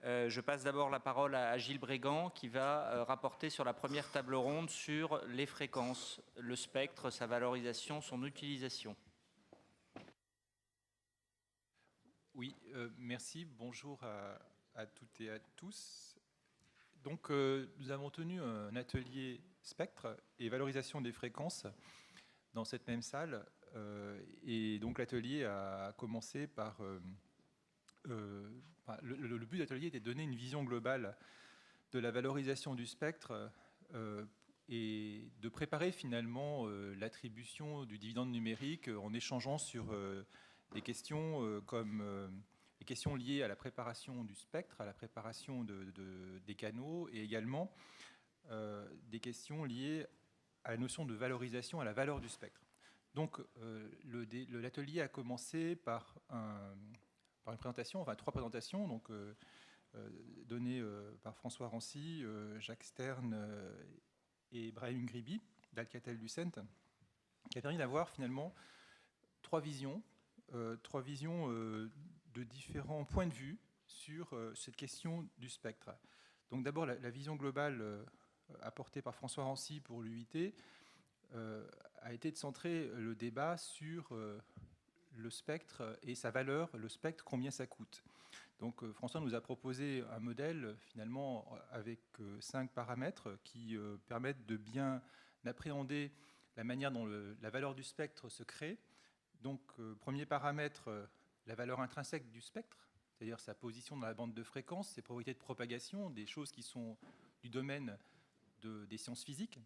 Je passe d'abord la parole à Gilles Brégant qui va rapporter sur la première table ronde sur les fréquences, le spectre, sa valorisation, son utilisation. Oui, merci. Bonjour à toutes et à tous. Donc, nous avons tenu un atelier spectre et valorisation des fréquences dans cette même salle. Et donc, l'atelier a commencé par... le but de l'atelier était de donner une vision globale de la valorisation du spectre et de préparer finalement l'attribution du dividende numérique en échangeant sur des questions comme les questions liées à la préparation du spectre, à la préparation des canaux et également des questions liées à la notion de valorisation, à la valeur du spectre. Donc l'atelier a commencé par une présentation, enfin 3 présentations, donc données par François Rancy, Jacques Stern et Brahim Gribi d'Alcatel-Lucent, qui a permis d'avoir finalement 3 visions de différents points de vue sur cette question du spectre. Donc d'abord la vision globale apportée par François Rancy pour l'UIT a été de centrer le débat sur le spectre et sa valeur, le spectre, combien ça coûte. Donc François nous a proposé un modèle finalement avec 5 paramètres qui permettent de bien appréhender la manière dont la valeur du spectre se crée. Donc premier paramètre, la valeur intrinsèque du spectre, c'est-à-dire sa position dans la bande de fréquence, ses probabilités de propagation, des choses qui sont du domaine des sciences physiques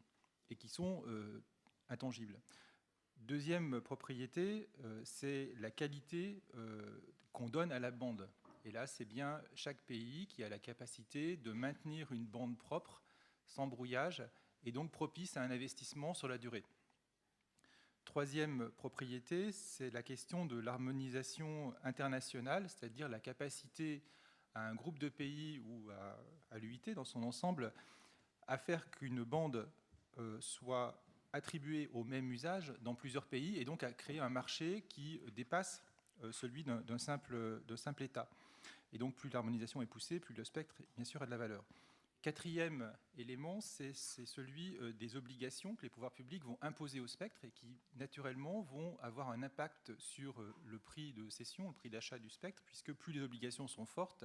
et qui sont intangibles. Deuxième propriété, c'est la qualité qu'on donne à la bande. Et là, c'est bien chaque pays qui a la capacité de maintenir une bande propre, sans brouillage, et donc propice à un investissement sur la durée. Troisième propriété, c'est la question de l'harmonisation internationale, c'est-à-dire la capacité à un groupe de pays ou à l'UIT dans son ensemble à faire qu'une bande soit attribuée au même usage dans plusieurs pays et donc à créer un marché qui dépasse celui d'un simple État. Et donc plus l'harmonisation est poussée, plus le spectre, bien sûr, a de la valeur. Quatrième élément, c'est celui des obligations que les pouvoirs publics vont imposer au spectre et qui, naturellement, vont avoir un impact sur le prix de cession, le prix d'achat du spectre, puisque plus les obligations sont fortes,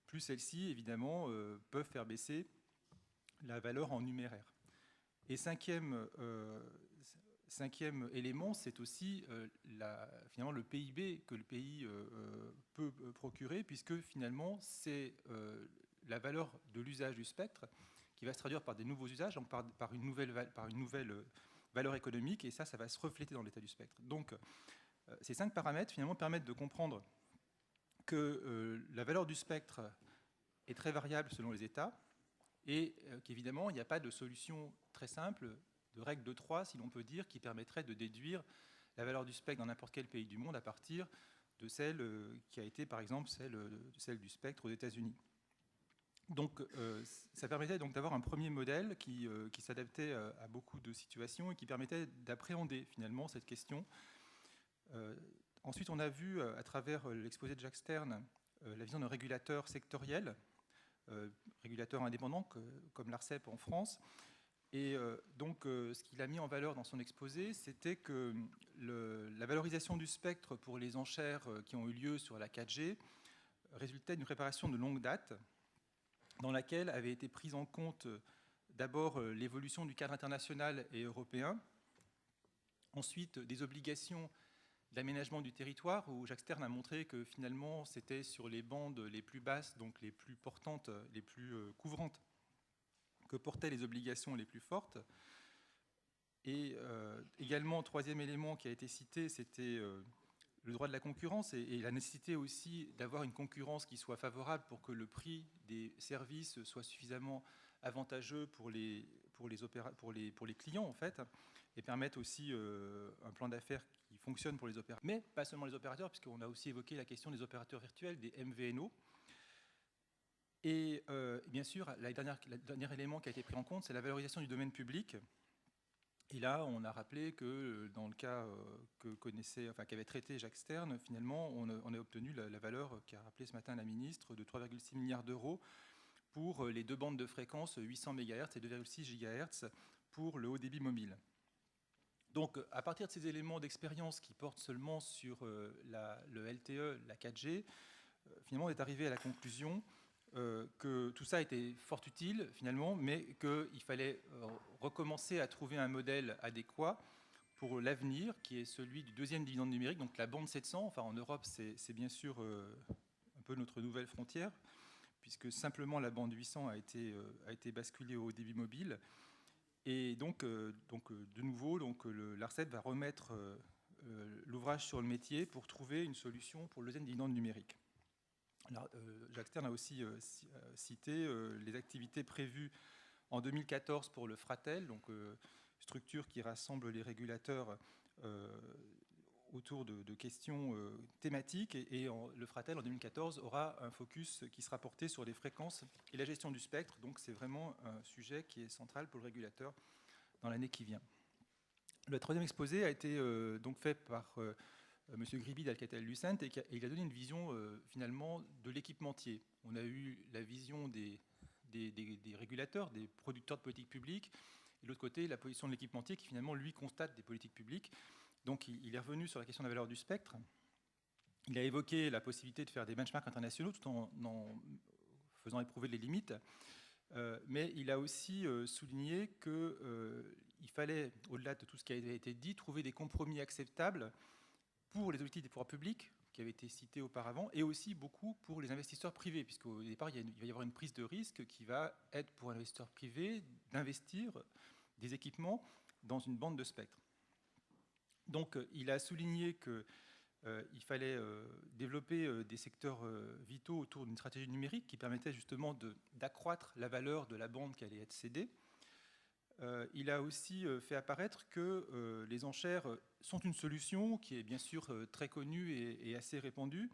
plus celles-ci, évidemment, peuvent faire baisser la valeur en numéraire. Et cinquième élément, c'est aussi finalement le PIB que le pays peut procurer, puisque finalement, c'est la valeur de l'usage du spectre qui va se traduire par des nouveaux usages, donc par une nouvelle valeur économique, et ça va se refléter dans l'état du spectre. Donc, ces 5 paramètres, finalement, permettent de comprendre que la valeur du spectre est très variable selon les États, et qu'évidemment, il n'y a pas de solution très simple, de règle de 3, si l'on peut dire, qui permettrait de déduire la valeur du spectre dans n'importe quel pays du monde à partir de celle qui a été, par exemple, celle du spectre aux États-Unis. Donc, ça permettait donc d'avoir un premier modèle qui s'adaptait à beaucoup de situations et qui permettait d'appréhender finalement cette question. Ensuite, on a vu à travers l'exposé de Jacques Stern la vision d'un régulateur sectoriel, régulateur indépendant comme l'ARCEP en France. Et donc, ce qu'il a mis en valeur dans son exposé, c'était que la valorisation du spectre pour les enchères qui ont eu lieu sur la 4G résultait d'une préparation de longue date dans laquelle avait été prise en compte d'abord l'évolution du cadre international et européen, ensuite des obligations d'aménagement du territoire, où Jacques Stern a montré que finalement c'était sur les bandes les plus basses, donc les plus portantes, les plus couvrantes, que portaient les obligations les plus fortes. Et également, troisième élément qui a été cité, c'était le droit de la concurrence et la nécessité aussi d'avoir une concurrence qui soit favorable pour que le prix des services soit suffisamment avantageux pour les clients, en fait, et permettre aussi un plan d'affaires qui fonctionne pour les opérateurs, mais pas seulement les opérateurs, puisqu'on a aussi évoqué la question des opérateurs virtuels, des MVNO. Et bien sûr, le dernier élément qui a été pris en compte, c'est la valorisation du domaine public. Et là, on a rappelé que dans le cas qu'avait traité Jacques Stern, finalement, on a obtenu la valeur qu'a rappelé ce matin la ministre de 3,6 milliards d'euros pour les 2 bandes de fréquences 800 MHz et 2,6 GHz pour le haut débit mobile. Donc, à partir de ces éléments d'expérience qui portent seulement sur le LTE, la 4G, finalement, on est arrivé à la conclusion que tout ça était fort utile, finalement, mais qu'il fallait recommencer à trouver un modèle adéquat pour l'avenir, qui est celui du 2e dividende numérique, donc la bande 700. Enfin, en Europe, c'est bien sûr un peu notre nouvelle frontière, puisque simplement la bande 800 a été basculée au haut débit mobile. Et donc de nouveau, l'ARCEP va remettre l'ouvrage sur le métier pour trouver une solution pour le 2e dividende numérique. Alors, Jacques Stern a aussi cité les activités prévues en 2014 pour le Fratel, donc structure qui rassemble les régulateurs autour de questions thématiques. Et le Fratel, en 2014, aura un focus qui sera porté sur les fréquences et la gestion du spectre. Donc c'est vraiment un sujet qui est central pour le régulateur dans l'année qui vient. Le 3e exposé a été donc fait par M. Gribi d'Alcatel-Lucent, et il a donné une vision finalement de l'équipementier. On a eu la vision des régulateurs, des producteurs de politiques publiques, et de l'autre côté, la position de l'équipementier qui finalement, lui, constate des politiques publiques. Donc il est revenu sur la question de la valeur du spectre. Il a évoqué la possibilité de faire des benchmarks internationaux tout en faisant éprouver les limites. Mais il a aussi souligné qu'il fallait, au-delà de tout ce qui a été dit, trouver des compromis acceptables pour les politiques des pouvoirs publics, qui avaient été cités auparavant, et aussi beaucoup pour les investisseurs privés, puisqu'au départ, il va y avoir une prise de risque qui va être pour l'investisseur privé d'investir des équipements dans une bande de spectre. Donc, il a souligné qu'il fallait développer des secteurs vitaux autour d'une stratégie numérique qui permettait justement d'accroître la valeur de la bande qui allait être cédée. Il a aussi fait apparaître que les enchères sont une solution qui est bien sûr très connue et assez répandue,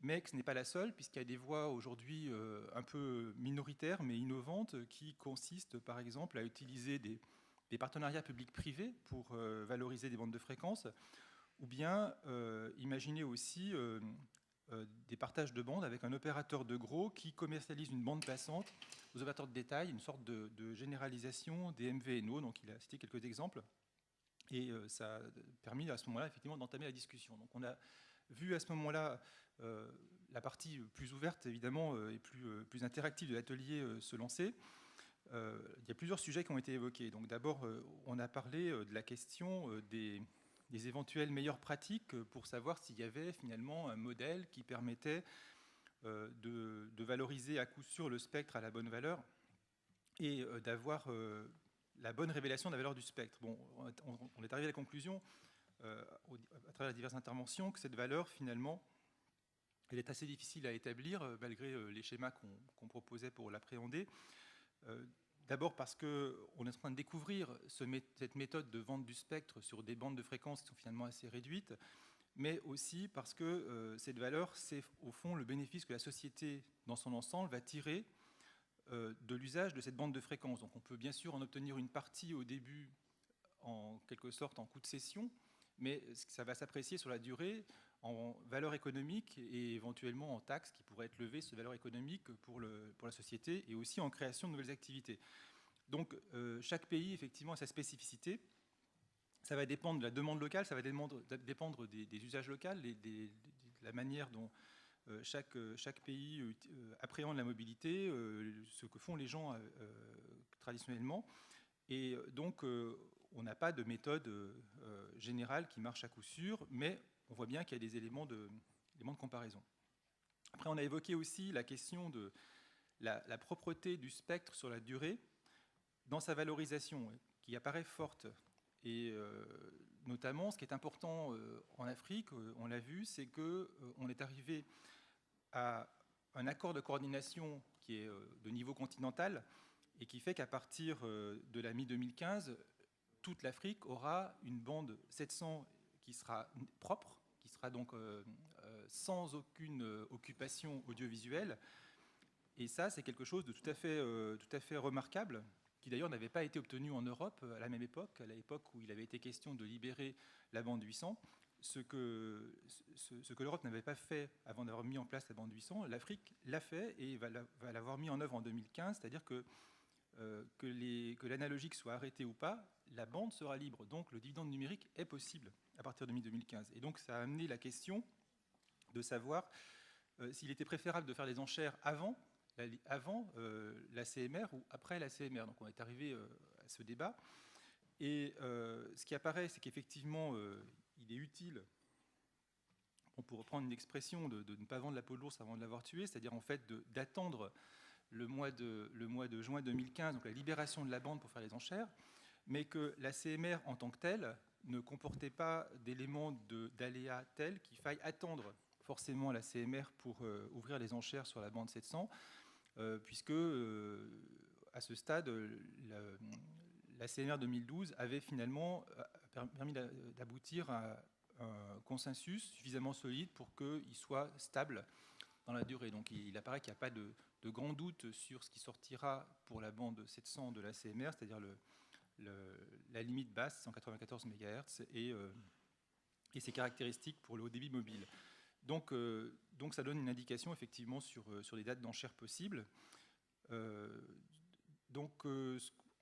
mais que ce n'est pas la seule, puisqu'il y a des voies aujourd'hui un peu minoritaires mais innovantes qui consistent par exemple à utiliser des partenariats publics-privés pour valoriser des bandes de fréquences, ou bien imaginer aussi des partages de bandes avec un opérateur de gros qui commercialise une bande passante aux opérateurs de détail, une sorte de généralisation des MVNO. Donc il a cité quelques exemples, et ça a permis à ce moment-là effectivement d'entamer la discussion. Donc on a vu à ce moment-là la partie plus ouverte évidemment et plus interactive de l'atelier se lancer. Il y a plusieurs sujets qui ont été évoqués. Donc d'abord, on a parlé de la question des éventuelles meilleures pratiques pour savoir s'il y avait finalement un modèle qui permettait de valoriser à coup sûr le spectre à la bonne valeur et d'avoir la bonne révélation de la valeur du spectre. Bon, on est arrivé à la conclusion, à travers les diverses interventions, que cette valeur, finalement, elle est assez difficile à établir, malgré les schémas qu'on proposait pour l'appréhender. D'abord parce qu'on est en train de découvrir cette méthode de vente du spectre sur des bandes de fréquences qui sont finalement assez réduites, mais aussi parce que cette valeur, c'est au fond le bénéfice que la société dans son ensemble va tirer de l'usage de cette bande de fréquences. Donc on peut bien sûr en obtenir une partie au début, en quelque sorte en coût de cession, mais ça va s'apprécier sur la durée en valeur économique et éventuellement en taxes qui pourraient être levées, cette valeur économique pour la société, et aussi en création de nouvelles activités. Donc chaque pays effectivement a sa spécificité. Ça va dépendre de la demande locale, ça va dépendre des usages locaux, de la manière dont chaque pays appréhende la mobilité, ce que font les gens traditionnellement. Et donc on n'a pas de méthode générale qui marche à coup sûr, mais on voit bien qu'il y a des éléments de comparaison. Après, on a évoqué aussi la question de la propreté du spectre sur la durée dans sa valorisation, qui apparaît forte. Et notamment, ce qui est important en Afrique, on l'a vu, c'est qu'on est arrivé à un accord de coordination qui est de niveau continental et qui fait qu'à partir de la mi-2015, toute l'Afrique aura une bande 700 qui sera propre, qui sera donc sans aucune occupation audiovisuelle. Et ça, c'est quelque chose de tout à fait remarquable, qui d'ailleurs n'avait pas été obtenu en Europe à la même époque, à l'époque où il avait été question de libérer la bande 800. Ce que l'Europe n'avait pas fait avant d'avoir mis en place la bande 800, l'Afrique l'a fait et va l'avoir mis en œuvre en 2015, c'est-à-dire que l'analogique soit arrêté ou pas, la bande sera libre. Donc le dividende numérique est possible à partir de mi-2015. Et donc ça a amené la question de savoir s'il était préférable de faire les enchères avant la CMR ou après la CMR. Donc on est arrivé à ce débat. Et ce qui apparaît, c'est qu'effectivement, il est utile, pour reprendre une expression, de ne pas vendre la peau de l'ours avant de l'avoir tué, c'est-à-dire en fait d'attendre le mois de juin 2015, donc la libération de la bande pour faire les enchères, mais que la CMR en tant que telle ne comportait pas d'éléments d'aléa tels qu'il faille attendre forcément la CMR pour ouvrir les enchères sur la bande 700, puisque à ce stade, la CMR 2012 avait finalement permis d'aboutir à un consensus suffisamment solide pour qu'il soit stable dans la durée. Donc il apparaît qu'il n'y a pas de grand doute sur ce qui sortira pour la bande 700 de la CMR, c'est-à-dire la limite basse, 194 MHz, et ses caractéristiques pour le haut débit mobile. Donc ça donne une indication effectivement sur les dates d'enchères possibles.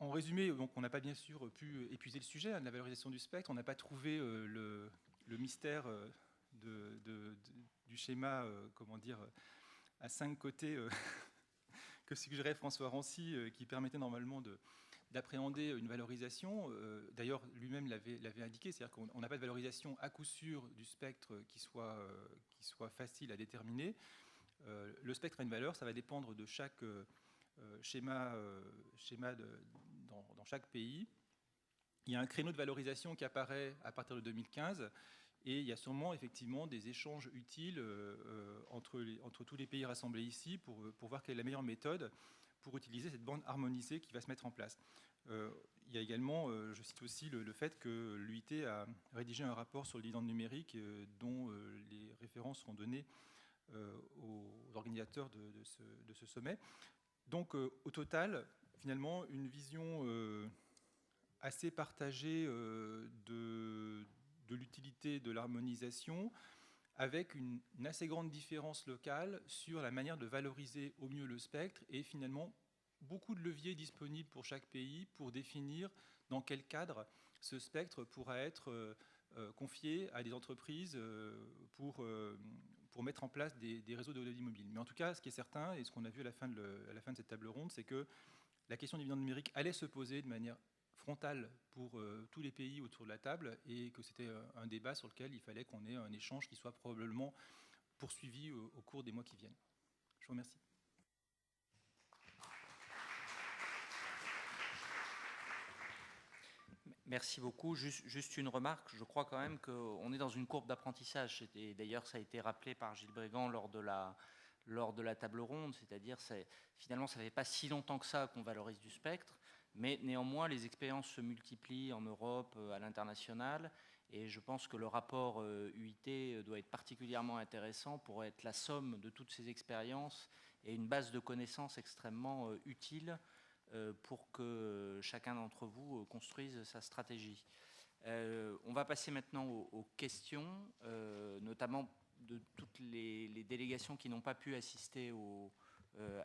En résumé, on n'a pas bien sûr pu épuiser le sujet de la valorisation du spectre, on n'a pas trouvé le mystère du schéma, comment dire, à 5 côtés que suggérait François Rancy, qui permettait normalement d'appréhender une valorisation. D'ailleurs, lui-même l'avait indiqué, c'est-à-dire qu'on n'a pas de valorisation à coup sûr du spectre qui soit facile à déterminer. Le spectre a une valeur, ça va dépendre de chaque schéma dans chaque pays. Il y a un créneau de valorisation qui apparaît à partir de 2015, et il y a sûrement effectivement des échanges utiles entre tous les pays rassemblés ici pour voir quelle est la meilleure méthode pour utiliser cette bande harmonisée qui va se mettre en place. Il y a également, je cite aussi le fait que l'UIT a rédigé un rapport sur le dividende numérique dont les références seront données aux organisateurs de ce sommet. Donc au total, finalement, une vision assez partagée de l'utilité de l'harmonisation, avec une assez grande différence locale sur la manière de valoriser au mieux le spectre, et finalement beaucoup de leviers disponibles pour chaque pays pour définir dans quel cadre ce spectre pourra être confié à des entreprises pour mettre en place des réseaux de haut débit mobile. Mais en tout cas, ce qui est certain, et ce qu'on a vu à la fin de cette table ronde, c'est que la question du dividende numérique allait se poser de manière frontale pour tous les pays autour de la table, et que c'était un débat sur lequel il fallait qu'on ait un échange qui soit probablement poursuivi au cours des mois qui viennent. Je vous remercie. Merci beaucoup. Juste une remarque, je crois quand même qu'on est dans une courbe d'apprentissage. Et d'ailleurs, ça a été rappelé par Gilles Brégant lors de la table ronde, c'est-à-dire finalement, ça ne fait pas si longtemps que ça qu'on valorise du spectre, mais néanmoins, les expériences se multiplient en Europe, à l'international, et je pense que le rapport UIT doit être particulièrement intéressant pour être la somme de toutes ces expériences et une base de connaissances extrêmement utile pour que chacun d'entre vous construise sa stratégie. On va passer maintenant aux questions, notamment de toutes les délégations qui n'ont pas pu assister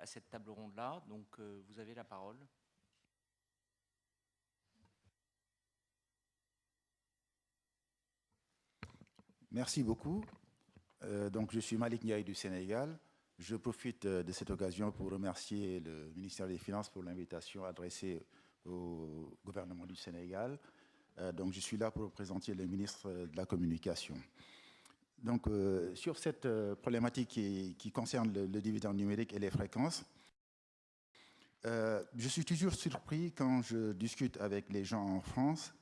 à cette table ronde-là. Donc, vous avez la parole. Merci beaucoup. Donc, je suis Malik Ndiaye du Sénégal. Je profite de cette occasion pour remercier le ministère des Finances pour l'invitation adressée au gouvernement du Sénégal. Donc, je suis là pour représenter le ministre de la Communication. Donc, sur cette problématique qui concerne le dividende numérique et les fréquences, je suis toujours surpris quand je discute avec les gens en France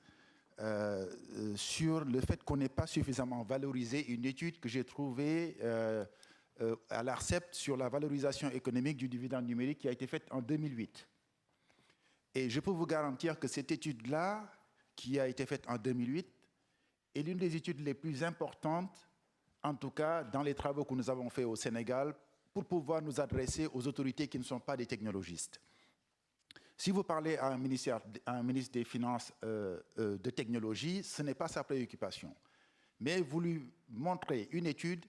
sur le fait qu'on n'ait pas suffisamment valorisé une étude que j'ai trouvée à l'ARCEP sur la valorisation économique du dividende numérique qui a été faite en 2008. Et je peux vous garantir que cette étude-là, qui a été faite en 2008, est l'une des études les plus importantes, en tout cas dans les travaux que nous avons faits au Sénégal, pour pouvoir nous adresser aux autorités qui ne sont pas des technologistes. Si vous parlez à un ministre des Finances de technologie, ce n'est pas sa préoccupation. Mais vous lui montrez une étude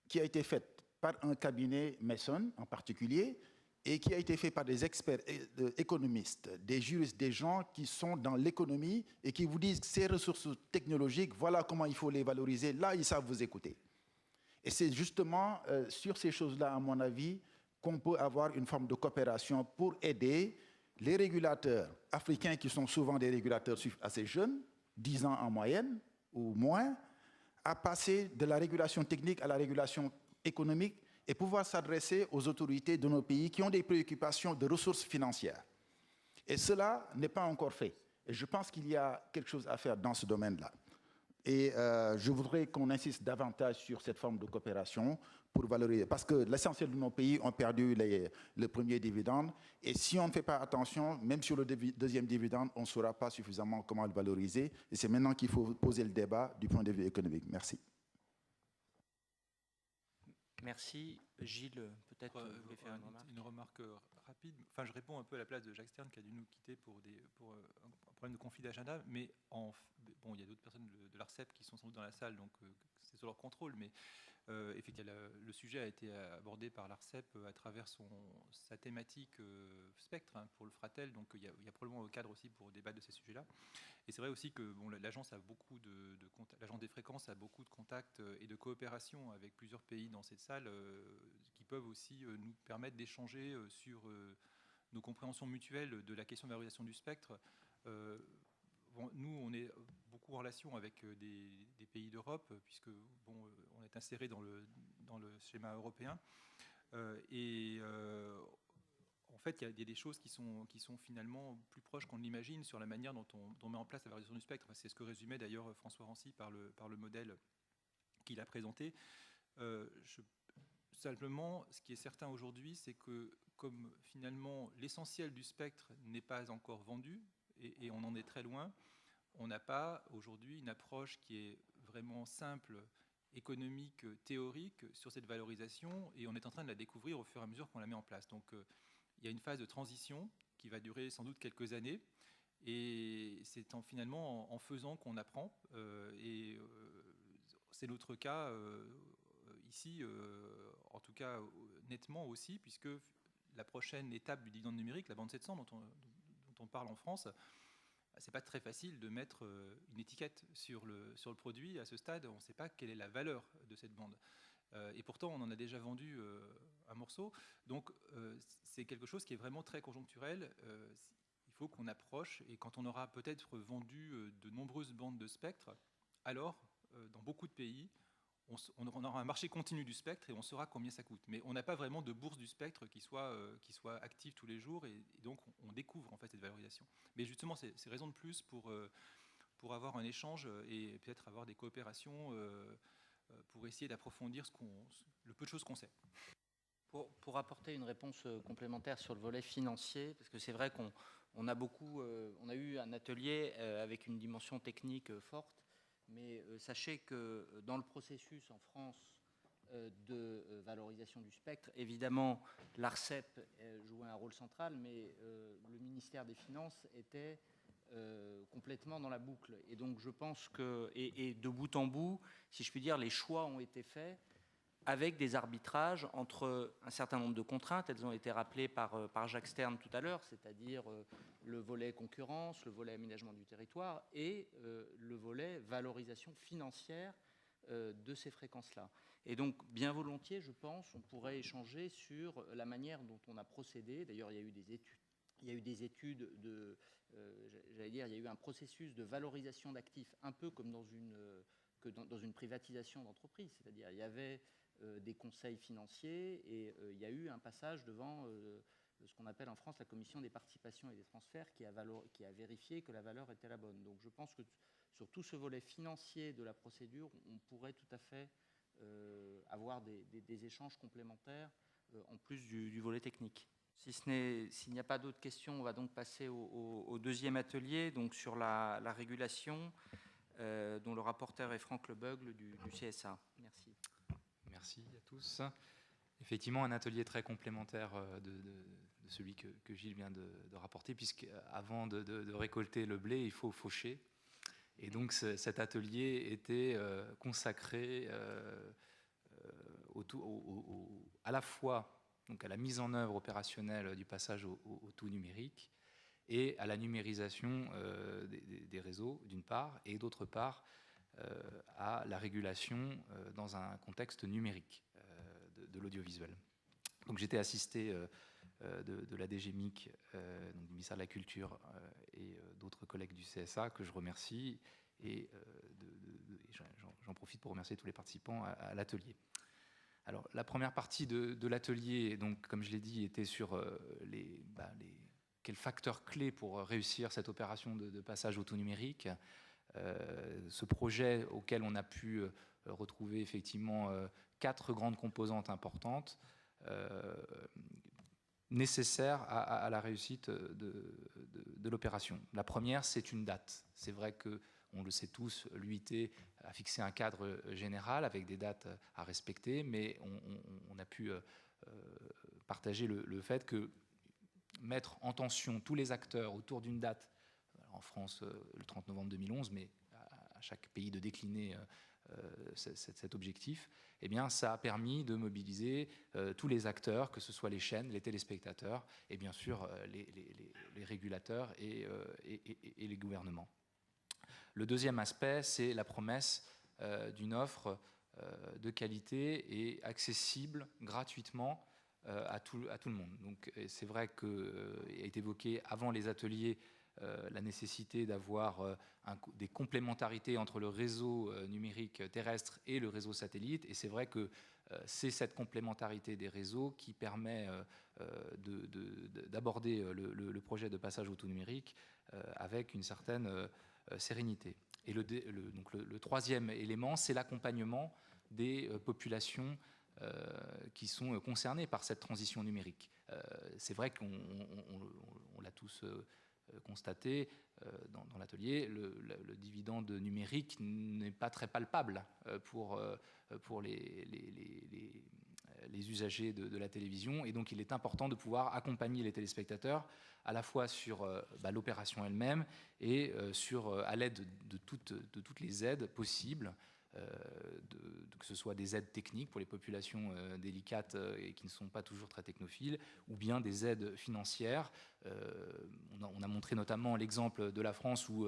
qui a été faite par un cabinet Mason en particulier, et qui a été fait par des experts économistes, des juristes, des gens qui sont dans l'économie et qui vous disent que ces ressources technologiques, voilà comment il faut les valoriser, là, ils savent vous écouter. Et c'est justement sur ces choses-là, à mon avis, qu'on peut avoir une forme de coopération pour aider les régulateurs africains, qui sont souvent des régulateurs assez jeunes, 10 ans en moyenne ou moins, à passer de la régulation technique à la régulation économique et pouvoir s'adresser aux autorités de nos pays qui ont des préoccupations de ressources financières. Et cela n'est pas encore fait. Et je pense qu'il y a quelque chose à faire dans ce domaine-là. Et je voudrais qu'on insiste davantage sur cette forme de coopération pour valoriser. Parce que l'essentiel de nos pays ont perdu le premier dividende. Et si on ne fait pas attention, même sur le deuxième dividende, on ne saura pas suffisamment comment le valoriser. Et c'est maintenant qu'il faut poser le débat du point de vue économique. Merci. Merci. Gilles, peut-être vous voulez faire une remarque. Une remarque rapide. Enfin, je réponds un peu à la place de Jacques Stern qui a dû nous quitter pour un problème de conflit d'agenda. Mais bon, il y a d'autres personnes de l'ARCEP qui sont sans doute dans la salle, donc c'est sur leur contrôle. Mais effectivement, le sujet a été abordé par l'ARCEP à travers sa thématique spectre pour le Fratel. Donc il y a probablement un cadre aussi pour débattre de ces sujets-là. Et c'est vrai aussi que bon, l'agence a beaucoup l'agence des fréquences a beaucoup de contacts et de coopération avec plusieurs pays dans cette salle qui peuvent aussi nous permettre d'échanger sur nos compréhensions mutuelles de la question de la valorisation du spectre. Bon, nous, on est beaucoup en relation avec des pays d'Europe, puisque bon, on est inséré dans le schéma européen. En fait, il y a des choses qui sont finalement plus proches qu'on l'imagine sur la manière dont on met en place la valorisation du spectre. C'est ce que résumait d'ailleurs François Rancy par le modèle qu'il a présenté. Simplement, ce qui est certain aujourd'hui, c'est que comme finalement l'essentiel du spectre n'est pas encore vendu, et on en est très loin, on n'a pas aujourd'hui une approche qui est vraiment simple, économique, théorique sur cette valorisation, et on est en train de la découvrir au fur et à mesure qu'on la met en place. Donc il y a une phase de transition qui va durer sans doute quelques années, et c'est finalement en faisant qu'on apprend, c'est notre cas ici, en tout cas nettement aussi, puisque la prochaine étape du dividende numérique, la bande 700 dont on parle en France, c'est pas très facile de mettre une étiquette sur le produit. À ce stade, on ne sait pas quelle est la valeur de cette bande. Et pourtant, on en a déjà vendu un morceau. Donc, c'est quelque chose qui est vraiment très conjoncturel. Il faut qu'on approche, et quand on aura peut-être vendu de nombreuses bandes de spectre, alors, dans beaucoup de pays, on aura un marché continu du spectre et on saura combien ça coûte. Mais on n'a pas vraiment de bourse du spectre qui soit active tous les jours, et donc on découvre en fait cette valorisation. Mais justement, c'est raison de plus pour avoir un échange et peut-être avoir des coopérations pour essayer d'approfondir le peu de choses qu'on sait. Pour apporter une réponse complémentaire sur le volet financier, parce que c'est vrai qu'on a eu un atelier avec une dimension technique forte. Mais sachez que dans le processus en France de valorisation du spectre, évidemment, l'ARCEP jouait un rôle central, mais le ministère des Finances était complètement dans la boucle. Et donc je pense que, et de bout en bout, si je puis dire, les choix ont été faits avec des arbitrages entre un certain nombre de contraintes. Elles ont été rappelées par Jacques Stern tout à l'heure, c'est-à-dire le volet concurrence, le volet aménagement du territoire et le volet valorisation financière de ces fréquences-là. Et donc, bien volontiers, je pense, on pourrait échanger sur la manière dont on a procédé. D'ailleurs, il y a eu des études. Il y a eu des études j'allais dire, il y a eu un processus de valorisation d'actifs, un peu comme dans une privatisation d'entreprise. C'est-à-dire, il y avait des conseils financiers et il y a eu un passage devant ce qu'on appelle en France la commission des participations et des transferts qui a vérifié que la valeur était la bonne. Donc je pense que sur tout ce volet financier de la procédure, on pourrait tout à fait avoir des échanges complémentaires en plus du volet technique. S'il n'y a pas d'autres questions, on va donc passer au deuxième atelier, donc sur la régulation, dont le rapporteur est Franck Lebeugle du CSA. Merci. Merci à tous. Effectivement, un atelier très complémentaire de celui que Gilles vient de rapporter, puisqu'avant de récolter le blé, il faut faucher. Et donc cet atelier était consacré à la fois donc à la mise en œuvre opérationnelle du passage au tout numérique et à la numérisation des réseaux, d'une part, et d'autre part, à la régulation dans un contexte numérique de l'audiovisuel. Donc j'étais assisté de la DGMIC, donc du ministère de la Culture, et d'autres collègues du CSA que je remercie, et j'en profite pour remercier tous les participants à l'atelier. Alors la première partie de l'atelier, donc comme je l'ai dit, était sur quels facteurs clés pour réussir cette opération de passage au tout numérique. Ce projet auquel on a pu retrouver effectivement 4 grandes composantes importantes nécessaires à la réussite de l'opération. La première, c'est une date. C'est vrai qu'on le sait tous, l'UIT a fixé un cadre général avec des dates à respecter, mais on a pu partager le fait que mettre en tension tous les acteurs autour d'une date, en France le 30 novembre 2011, mais à chaque pays de décliner cet objectif, eh bien, ça a permis de mobiliser tous les acteurs, que ce soit les chaînes, les téléspectateurs et bien sûr les régulateurs et les gouvernements. Le deuxième aspect, c'est la promesse d'une offre de qualité et accessible gratuitement à tout le monde. Donc c'est vrai qu'il est évoqué avant les ateliers la nécessité d'avoir des complémentarités entre le réseau numérique terrestre et le réseau satellite. Et c'est vrai que c'est cette complémentarité des réseaux qui permet d'aborder le projet de passage au tout numérique avec une certaine sérénité. Et donc le troisième élément, c'est l'accompagnement des populations qui sont concernées par cette transition numérique. C'est vrai qu'on l'a tous constaté dans l'atelier, le dividende numérique n'est pas très palpable pour les usagers de la télévision, et donc il est important de pouvoir accompagner les téléspectateurs à la fois sur l'opération elle-même et à l'aide de toutes les aides possibles, que ce soit des aides techniques pour les populations délicates et qui ne sont pas toujours très technophiles, ou bien des aides financières. On a montré notamment l'exemple de la France où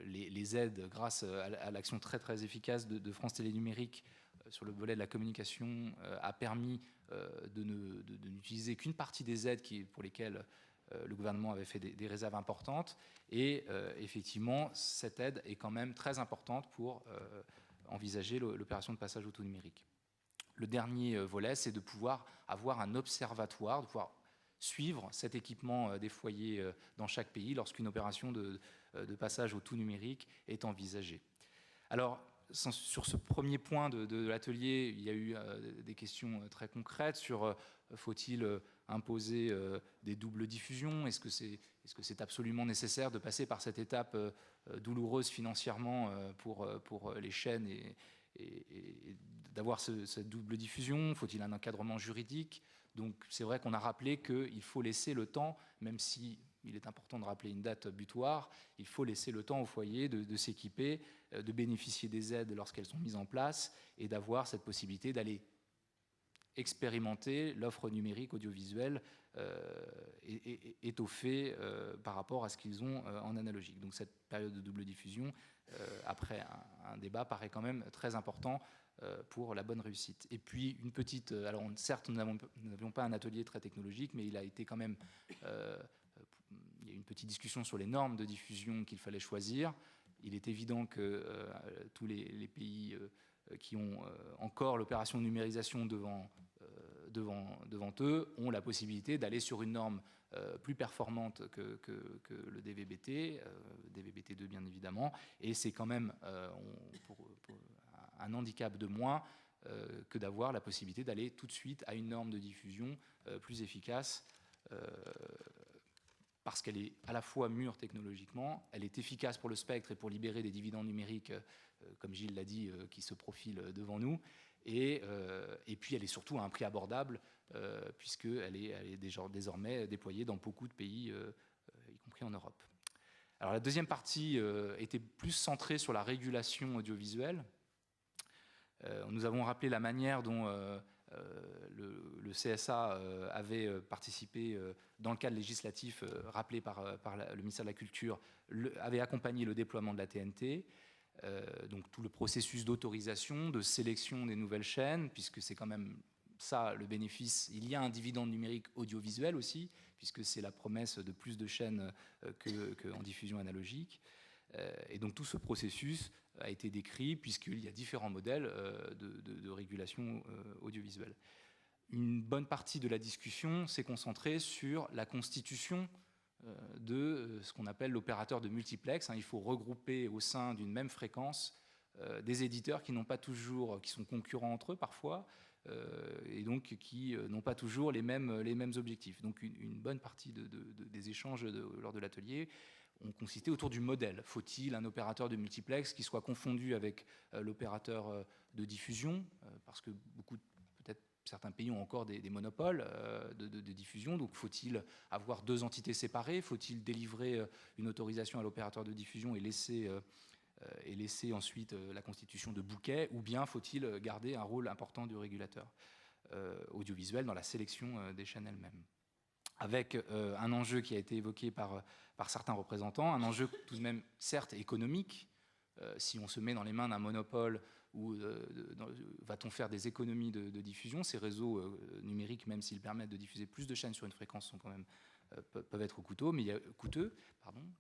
les aides, grâce à l'action très très efficace de France Télé Numérique sur le volet de la communication, a permis de n'utiliser qu'une partie des aides pour lesquelles le gouvernement avait fait des réserves importantes. Et effectivement, cette aide est quand même très importante pour envisager l'opération de passage au tout numérique. Le dernier volet, c'est de pouvoir avoir un observatoire, de pouvoir suivre cet équipement des foyers dans chaque pays lorsqu'une opération de passage au tout numérique est envisagée. Alors, sur ce premier point de l'atelier, il y a eu des questions très concrètes sur faut-il imposer des doubles diffusions ? Est-ce que c'est absolument nécessaire de passer par cette étape douloureuse financièrement pour les chaînes et d'avoir cette double diffusion ? Faut-il un encadrement juridique ? Donc c'est vrai qu'on a rappelé qu'il faut laisser le temps, même si il est important de rappeler une date butoir, il faut laisser le temps au foyer de s'équiper, de bénéficier des aides lorsqu'elles sont mises en place et d'avoir cette possibilité d'aller expérimenter l'offre numérique audiovisuelle étoffée par rapport à ce qu'ils ont en analogique. Donc cette période de double diffusion, après un débat, paraît quand même très important pour la bonne réussite. Et puis une petite... Alors certes, nous n'avions pas un atelier très technologique, mais il a été quand même... il y a eu une petite discussion sur les normes de diffusion qu'il fallait choisir. Il est évident que tous les pays qui ont encore l'opération de numérisation devant eux ont la possibilité d'aller sur une norme plus performante que le DVB-T, DVB-T2 bien évidemment, et c'est quand même pour un handicap de moins que d'avoir la possibilité d'aller tout de suite à une norme de diffusion plus efficace, parce qu'elle est à la fois mûre technologiquement, elle est efficace pour le spectre et pour libérer des dividendes numériques, comme Gilles l'a dit, qui se profilent devant nous, et puis elle est surtout à un prix abordable puisqu'elle est désormais déployée dans beaucoup de pays, y compris en Europe. Alors la deuxième partie était plus centrée sur la régulation audiovisuelle. Nous avons rappelé la manière dont le CSA avait participé dans le cadre législatif rappelé par le ministère de la Culture, avait accompagné le déploiement de la TNT, donc tout le processus d'autorisation, de sélection des nouvelles chaînes, puisque c'est quand même ça le bénéfice. Il y a un dividende numérique audiovisuel aussi, puisque c'est la promesse de plus de chaînes qu'en diffusion analogique. Et donc tout ce processus a été décrit puisqu'il y a différents modèles de régulation audiovisuelle. Une bonne partie de la discussion s'est concentrée sur la constitution de ce qu'on appelle l'opérateur de multiplex. Il faut regrouper au sein d'une même fréquence des éditeurs qui sont concurrents entre eux parfois, et donc qui n'ont pas toujours les mêmes objectifs. Donc une bonne partie des échanges lors de l'atelier ont consisté autour du modèle. Faut-il un opérateur de multiplex qui soit confondu avec l'opérateur de diffusion, parce que peut-être certains pays ont encore des monopoles de diffusion, donc faut-il avoir deux entités séparées? Faut-il délivrer une autorisation à l'opérateur de diffusion et laisser ensuite la constitution de bouquets, ou bien faut-il garder un rôle important du régulateur audiovisuel dans la sélection des chaînes elles-mêmes, avec un enjeu qui a été évoqué par certains représentants, un enjeu tout de même certes économique. Si on se met dans les mains d'un monopole, va-t-on faire des économies de diffusion? Ces réseaux numériques, même s'ils permettent de diffuser plus de chaînes sur une fréquence, sont quand même peuvent être coûteux,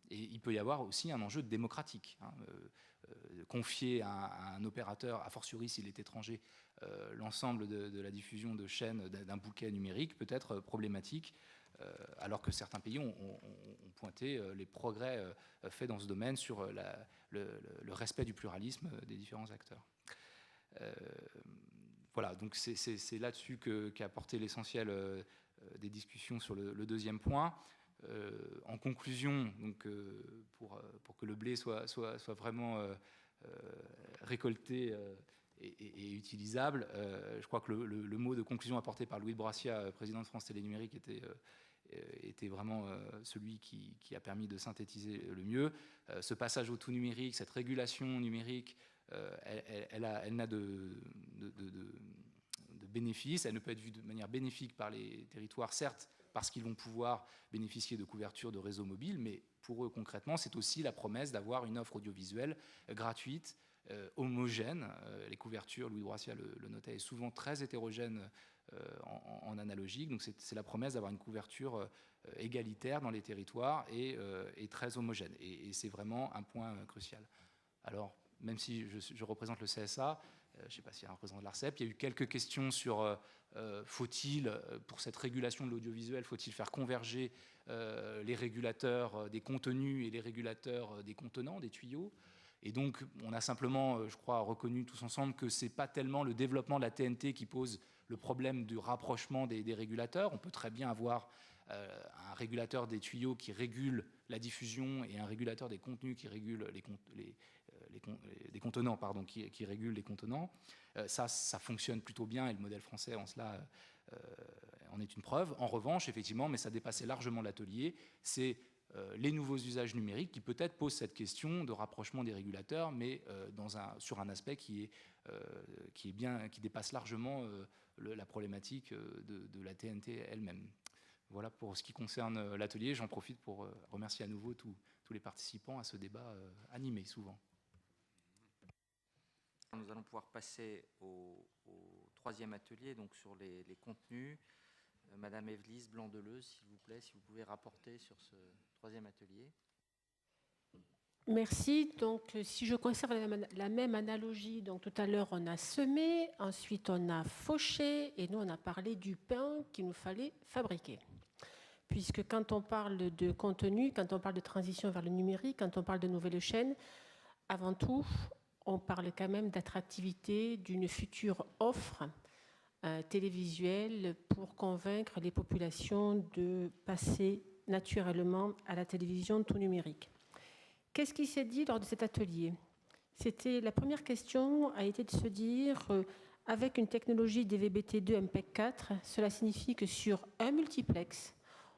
et il peut y avoir aussi un enjeu démocratique. Confier à un opérateur, a fortiori s'il est étranger, l'ensemble de la diffusion de chaînes d'un bouquet numérique peut être problématique, alors que certains pays ont pointé les progrès faits dans ce domaine sur le respect du pluralisme des différents acteurs. Voilà, donc c'est là-dessus qu'a porté l'essentiel des discussions sur le deuxième point. En conclusion, donc, pour que le blé soit vraiment récolté et utilisable, je crois que le mot de conclusion apporté par Louis de Brassia, président de France Télénumérique, était vraiment celui qui a permis de synthétiser le mieux. Ce passage au tout numérique, cette régulation numérique, elle n'a de bénéfices. Elle ne peut être vue de manière bénéfique par les territoires, certes, parce qu'ils vont pouvoir bénéficier de couverture de réseaux mobiles, mais pour eux, concrètement, c'est aussi la promesse d'avoir une offre audiovisuelle gratuite, homogène. Les couvertures, Louis de Brassia le notait, est souvent très hétérogène en analogique. Donc c'est la promesse d'avoir une couverture égalitaire dans les territoires et très homogène. Et c'est vraiment un point crucial. Alors, même si je représente le CSA, je ne sais pas s'il y a un représentant de l'ARCEP, il y a eu quelques questions sur faut-il, pour cette régulation de l'audiovisuel, faut-il faire converger les régulateurs des contenus et les régulateurs des contenants, des tuyaux? Et donc, on a simplement, je crois, reconnu tous ensemble que ce n'est pas tellement le développement de la TNT qui pose le problème du rapprochement des régulateurs. On peut très bien avoir un régulateur des tuyaux qui régule la diffusion et un régulateur des contenus qui régule des contenants, qui régule les contenants. Ça fonctionne plutôt bien et le modèle français en cela en est une preuve. En revanche, effectivement, mais ça dépassait largement l'atelier, c'est les nouveaux usages numériques qui peut-être posent cette question de rapprochement des régulateurs, mais sur un aspect qui dépasse largement la problématique de la TNT elle-même. Voilà pour ce qui concerne l'atelier. J'en profite pour remercier à nouveau tous les participants à ce débat animé souvent. Nous allons pouvoir passer au troisième atelier, donc sur les contenus. Madame Évelyse Blanc-Deleuze, s'il vous plaît, si vous pouvez rapporter sur ce troisième atelier. Merci. Donc, si je conserve la même analogie, donc tout à l'heure on a semé, ensuite on a fauché, et nous on a parlé du pain qu'il nous fallait fabriquer. Puisque quand on parle de contenu, quand on parle de transition vers le numérique, quand on parle de nouvelles chaînes, avant tout, on parle quand même d'attractivité d'une future offre télévisuelle pour convaincre les populations de passer naturellement à la télévision tout numérique. Qu'est-ce qui s'est dit lors de cet atelier? La première question a été de se dire avec une technologie DVB-T2 MPEG-4, cela signifie que sur un multiplex,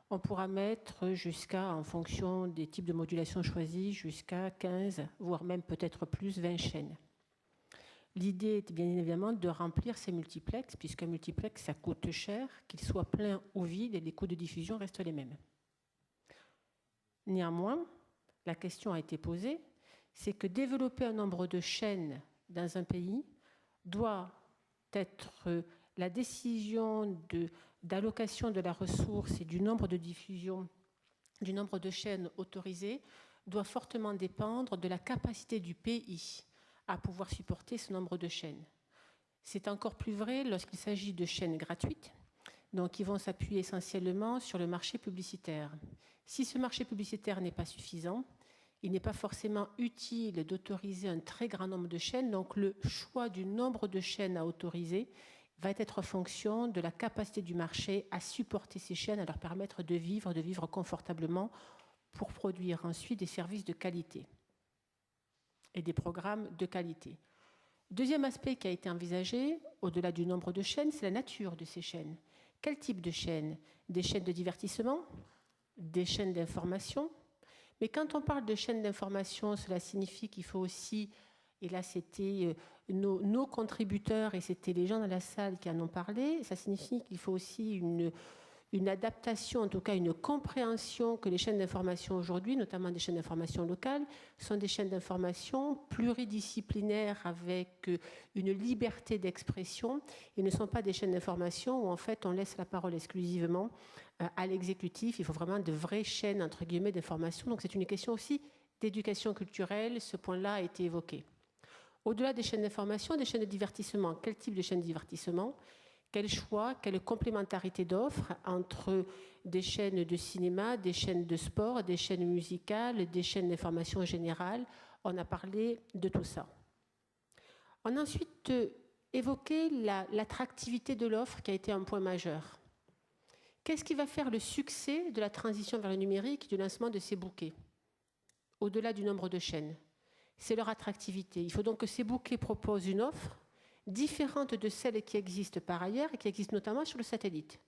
on pourra mettre jusqu'à, en fonction des types de modulation choisis, jusqu'à 15, voire même peut-être plus, 20 chaînes. L'idée est bien évidemment de remplir ces multiplex, puisqu'un multiplex, ça coûte cher, qu'il soit plein ou vide, et les coûts de diffusion restent les mêmes. Néanmoins, la question a été posée, c'est que développer un nombre de chaînes dans un pays doit être la décision d'allocation de la ressource et du nombre de diffusion, du nombre de chaînes autorisées, doit fortement dépendre de la capacité du pays à pouvoir supporter ce nombre de chaînes. C'est encore plus vrai lorsqu'il s'agit de chaînes gratuites, donc qui vont s'appuyer essentiellement sur le marché publicitaire. Si ce marché publicitaire n'est pas suffisant, il n'est pas forcément utile d'autoriser un très grand nombre de chaînes, donc le choix du nombre de chaînes à autoriser va être en fonction de la capacité du marché à supporter ces chaînes, à leur permettre de vivre confortablement pour produire ensuite des services de qualité et des programmes de qualité. Deuxième aspect qui a été envisagé, au-delà du nombre de chaînes, c'est la nature de ces chaînes. Quel type de chaînes? Des chaînes de divertissement? Des chaînes d'information? Mais quand on parle de chaînes d'information, cela signifie qu'il faut aussi, et là c'était nos contributeurs et c'était les gens dans la salle qui en ont parlé, ça signifie qu'il faut aussi une adaptation, en tout cas une compréhension que les chaînes d'information aujourd'hui, notamment des chaînes d'information locales, sont des chaînes d'information pluridisciplinaires avec une liberté d'expression et ne sont pas des chaînes d'information où en fait on laisse la parole exclusivement à l'exécutif. Il faut vraiment de vraies chaînes entre guillemets d'information. Donc c'est une question aussi d'éducation culturelle, ce point-là a été évoqué. Au-delà des chaînes d'information, des chaînes de divertissement. Quel type de chaîne de divertissement ? Quel choix, quelle complémentarité d'offres entre des chaînes de cinéma, des chaînes de sport, des chaînes musicales, des chaînes d'information générale? On a parlé de tout ça. On a ensuite évoqué l'attractivité de l'offre qui a été un point majeur. Qu'est-ce qui va faire le succès de la transition vers le numérique et du lancement de ces bouquets, au-delà du nombre de chaînes? C'est leur attractivité. Il faut donc que ces bouquets proposent une offre différente de celles qui existent par ailleurs et qui existent notamment sur le satellite.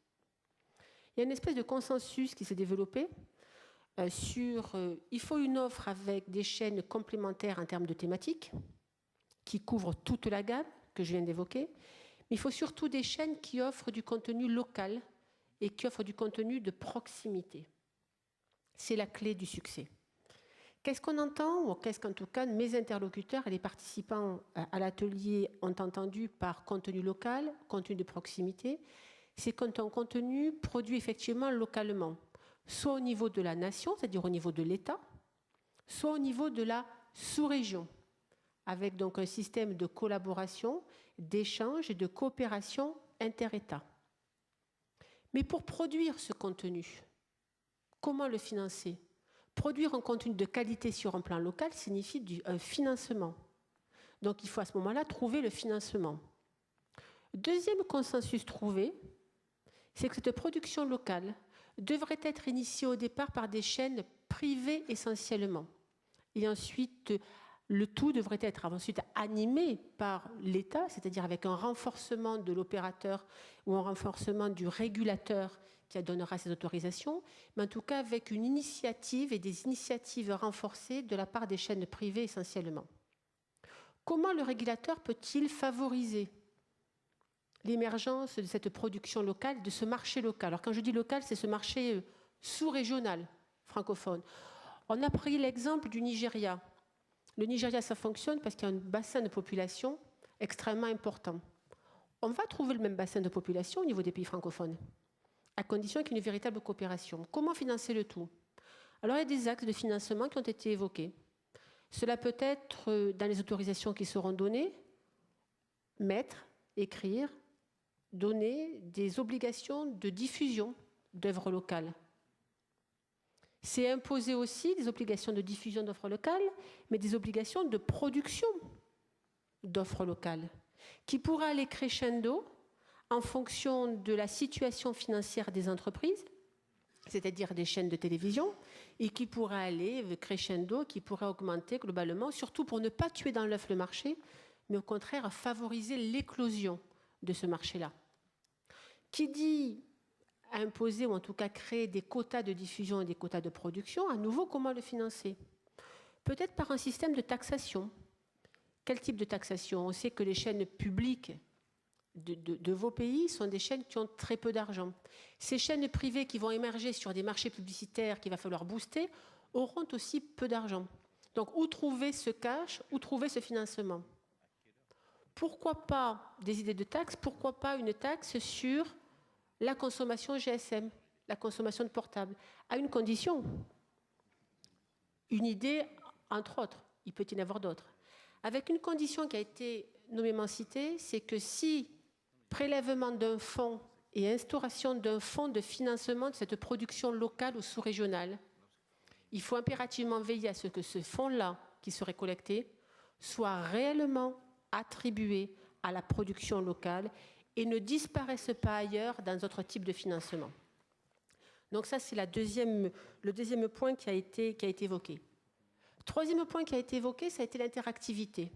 Il y a une espèce de consensus qui s'est développé il faut une offre avec des chaînes complémentaires en termes de thématiques qui couvrent toute la gamme que je viens d'évoquer, mais il faut surtout des chaînes qui offrent du contenu local et qui offrent du contenu de proximité. C'est la clé du succès. Qu'est-ce qu'on entend, ou qu'est-ce qu'en tout cas mes interlocuteurs et les participants à l'atelier ont entendu par contenu local, contenu de proximité? C'est quand un contenu produit effectivement localement, soit au niveau de la nation, c'est-à-dire au niveau de l'État, soit au niveau de la sous-région, avec donc un système de collaboration, d'échange et de coopération inter-États. Mais pour produire ce contenu, comment le financer? Produire un contenu de qualité sur un plan local signifie un financement. Donc il faut à ce moment-là trouver le financement. Deuxième consensus trouvé, c'est que cette production locale devrait être initiée au départ par des chaînes privées essentiellement. Et ensuite, le tout devrait être ensuite animé par l'État, c'est-à-dire avec un renforcement de l'opérateur ou un renforcement du régulateur qui donnera ces autorisations, mais en tout cas avec une initiative et des initiatives renforcées de la part des chaînes privées essentiellement. Comment le régulateur peut-il favoriser l'émergence de cette production locale, de ce marché local? Alors quand je dis local, c'est ce marché sous-régional, francophone. On a pris l'exemple du Nigeria. Le Nigeria, ça fonctionne parce qu'il y a un bassin de population extrêmement important. On va trouver le même bassin de population au niveau des pays francophones, à condition qu'il y ait une véritable coopération. Comment financer le tout? Alors, il y a des axes de financement qui ont été évoqués. Cela peut être dans les autorisations qui seront données, mettre, écrire, donner des obligations de diffusion d'œuvres locales. C'est imposer aussi des obligations de diffusion d'offres locales, mais des obligations de production d'offres locales, qui pourra aller crescendo en fonction de la situation financière des entreprises, c'est-à-dire des chaînes de télévision, et qui pourra aller crescendo, qui pourra augmenter globalement, surtout pour ne pas tuer dans l'œuf le marché, mais au contraire favoriser l'éclosion de ce marché-là. Qui dit imposer ou en tout cas créer des quotas de diffusion et des quotas de production, à nouveau, comment le financer? Peut-être par un système de taxation. Quel type de taxation? On sait que les chaînes publiques de vos pays sont des chaînes qui ont très peu d'argent. Ces chaînes privées qui vont émerger sur des marchés publicitaires qu'il va falloir booster auront aussi peu d'argent. Donc, où trouver ce cash, où trouver ce financement? Pourquoi pas des idées de taxes? Pourquoi pas une taxe sur la consommation GSM, la consommation de portables, à une condition? Une idée, entre autres, il peut y en avoir d'autres, avec une condition qui a été nommément citée, c'est que si prélèvement d'un fonds et instauration d'un fonds de financement de cette production locale ou sous-régionale, il faut impérativement veiller à ce que ce fonds-là, qui serait collecté, soit réellement attribué à la production locale et ne disparaisse pas ailleurs dans d'autres types de financement. Donc ça, c'est le deuxième point qui a été évoqué. Troisième point qui a été évoqué, ça a été l'interactivité.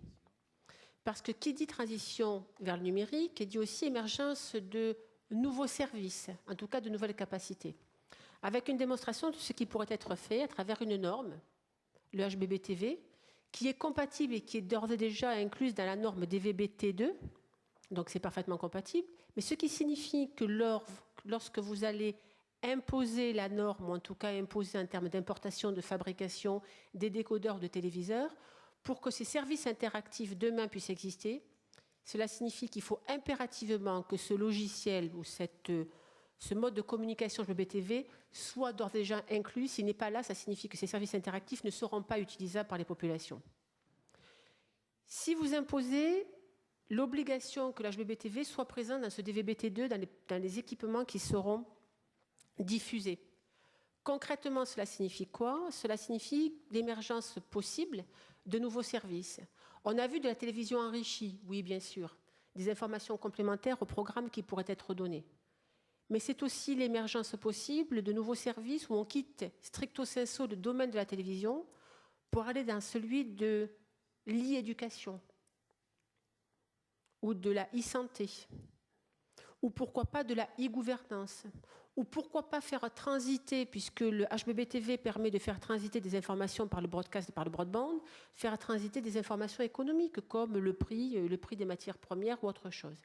Parce que qui dit transition vers le numérique, dit aussi émergence de nouveaux services, en tout cas de nouvelles capacités, avec une démonstration de ce qui pourrait être fait à travers une norme, le HbbTV, qui est compatible et qui est d'ores et déjà incluse dans la norme DVB-T2, donc c'est parfaitement compatible, mais ce qui signifie que lorsque vous allez imposer la norme, ou en tout cas imposer en termes d'importation, de fabrication des décodeurs de téléviseurs, pour que ces services interactifs demain puissent exister, cela signifie qu'il faut impérativement que ce logiciel ou ce mode de communication HbbTV soit d'ores et déjà inclus. S'il n'est pas là, ça signifie que ces services interactifs ne seront pas utilisables par les populations. Si vous imposez l'obligation que l'HbbTV soit présent dans ce DVB-T2, dans les équipements qui seront diffusés, concrètement, cela signifie quoi? Cela signifie l'émergence possible de nouveaux services. On a vu de la télévision enrichie, oui, bien sûr, des informations complémentaires aux programmes qui pourraient être donnés. Mais c'est aussi l'émergence possible de nouveaux services où on quitte stricto sensu le domaine de la télévision pour aller dans celui de l'e-éducation ou de la e-santé, ou pourquoi pas de la e-gouvernance, ou pourquoi pas faire transiter, puisque le HbbTV permet de faire transiter des informations par le broadcast et par le broadband, faire transiter des informations économiques comme le prix des matières premières ou autre chose.